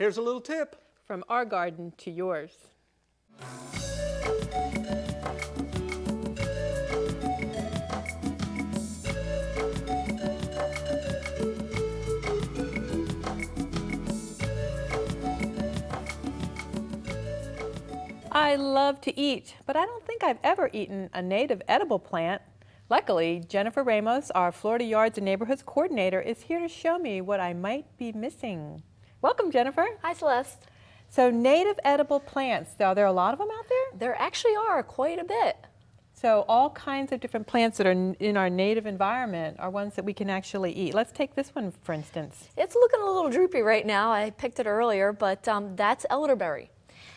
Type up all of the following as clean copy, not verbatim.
Here's a little tip. From our garden to yours. I love to eat, but I don't think I've ever eaten a native edible plant. Luckily, Jennifer Ramos, our Florida Yards and Neighborhoods Coordinator, is here to show me what I might be missing. Welcome, Jennifer. Hi, Celeste. So native edible plants, are there a lot of them out there? There actually are quite a bit. So all kinds of different plants that are in our native environment are ones that we can actually eat. Let's take this one, for instance. It's looking a little droopy right now. I picked it earlier, but that's elderberry.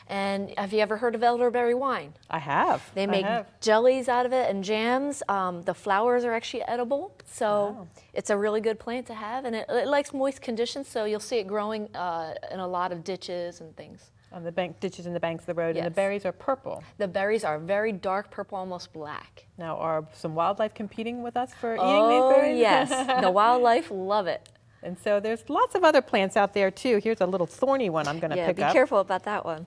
And have you ever heard of elderberry wine? I have. They make jellies out of it and jams. The flowers are actually edible, so it's a really good plant to have. And it likes moist conditions, so you'll see it growing in a lot of ditches and things. On the ditches and the banks of the road, Yes. and the berries are purple. The berries are very dark purple, almost black. Now, are some wildlife competing with us for eating these berries? Yes, the wildlife love it. And so there's lots of other plants out there too. Here's a little thorny one I'm going to pick be up. careful about that one.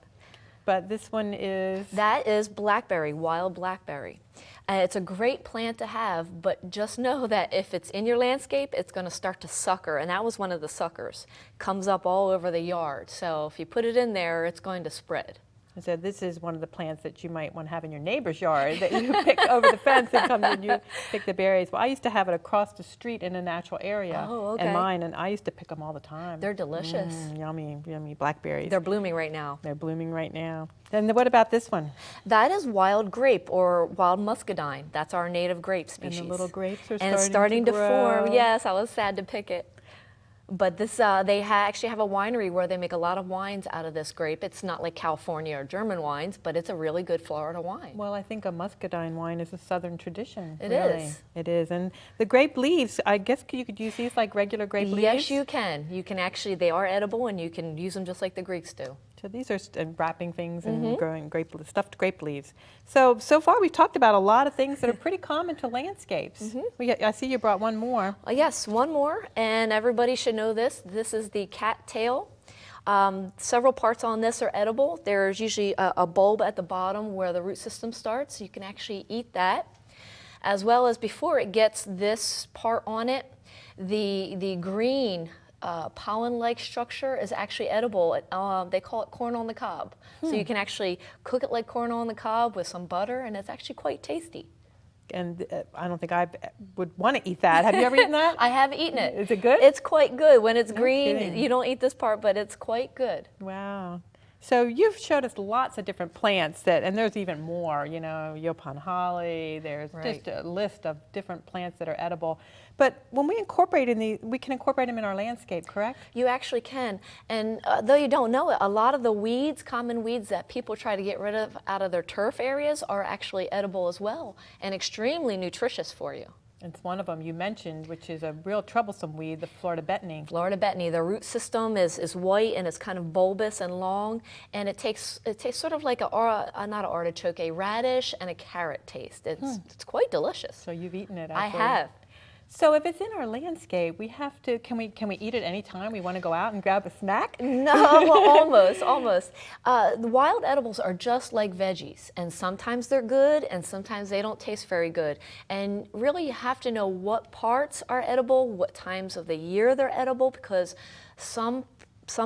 But this one is? That is blackberry, wild blackberry. And it's a great plant to have, but just know that if it's in your landscape, it's going to start to sucker, and that was one of the suckers. Comes up all over the yard, so if you put it in there, it's going to spread. And so this is one of the plants that you might want to have in your neighbor's yard that you pick over the fence and come and you pick the berries. Well, I used to have it across the street in a natural area and mine, and I used to pick them all the time. They're delicious. Yummy, yummy blackberries. They're blooming right now. They're blooming right now. And what about this one? That is wild grape or wild muscadine. That's our native grape species. And the little grapes are and it's starting to form. Yes, I was sad to pick it. But this, they actually have a winery where they make a lot of wines out of this grape. It's not like California or German wines, but it's a really good Florida wine. Well, I think a muscadine wine is a southern tradition. It is. It is. And the grape leaves, I guess you could use these like regular grape leaves? Yes, you can. You can actually, they are edible, and you can use them just like the Greeks do. So these are wrapping things and growing stuffed grape leaves. So far we've talked about a lot of things that are pretty common to landscapes. I see you brought one more. Yes, one more, and everybody should know this. This is the cattail. Several parts on this are edible. There's usually a bulb at the bottom where the root system starts. You can actually eat that. As well as before it gets this part on it, the green pollen-like structure is actually edible. They call it corn on the cob. So you can actually cook it like corn on the cob with some butter, and it's actually quite tasty. And I don't think I would want to eat that. Have you ever eaten that? I have eaten it. Is it good? It's quite good. When it's green, kidding. you don't eat this part, but it's quite good. Wow. So you've showed us lots of different plants and there's even more, Yopon holly, there's just a list of different plants that are edible. But when we incorporate we can incorporate them in our landscape, correct? You actually can. And though you don't know it, a lot of the weeds, common weeds that people try to get rid of out of their turf areas are actually edible as well and extremely nutritious for you. It's one of them you mentioned, which is a real troublesome weed, the Florida Bettany. Florida Bettany. The root system is white and it's kind of bulbous and long, and it tastes sort of like not an artichoke, a radish and a carrot taste. It's quite delicious. So you've eaten it? I have. So if it's in our landscape, we have to. Can we eat it anytime we want to go out and grab a snack? No, well, almost. The wild edibles are just like veggies, and sometimes they're good, and sometimes they don't taste very good. And really, you have to know what parts are edible, what times of the year they're edible, because some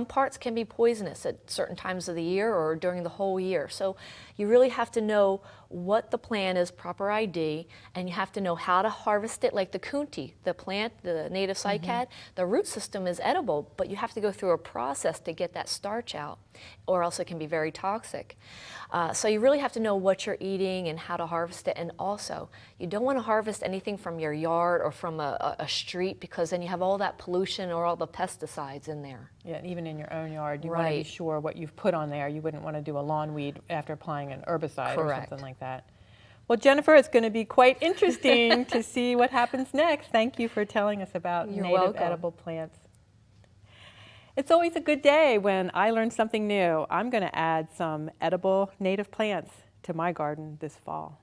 parts can be poisonous at certain times of the year or during the whole year. So you really have to know what the plant is, proper ID, and you have to know how to harvest it, like the kunti, the plant, the native cycad. The root system is edible, but you have to go through a process to get that starch out, or else it can be very toxic. So you really have to know what you're eating and how to harvest it. And also, you don't want to harvest anything from your yard or from a street, because then you have all that pollution or all the pesticides in there. Yeah, and even in your own yard, you want to be sure what you've put on there. You wouldn't want to do a lawn weed after applying an herbicide or something like that. Well, Jennifer, it's going to be quite interesting to see what happens next. Thank you for telling us about native edible plants. It's always a good day when I learn something new. I'm going to add some edible native plants to my garden this fall.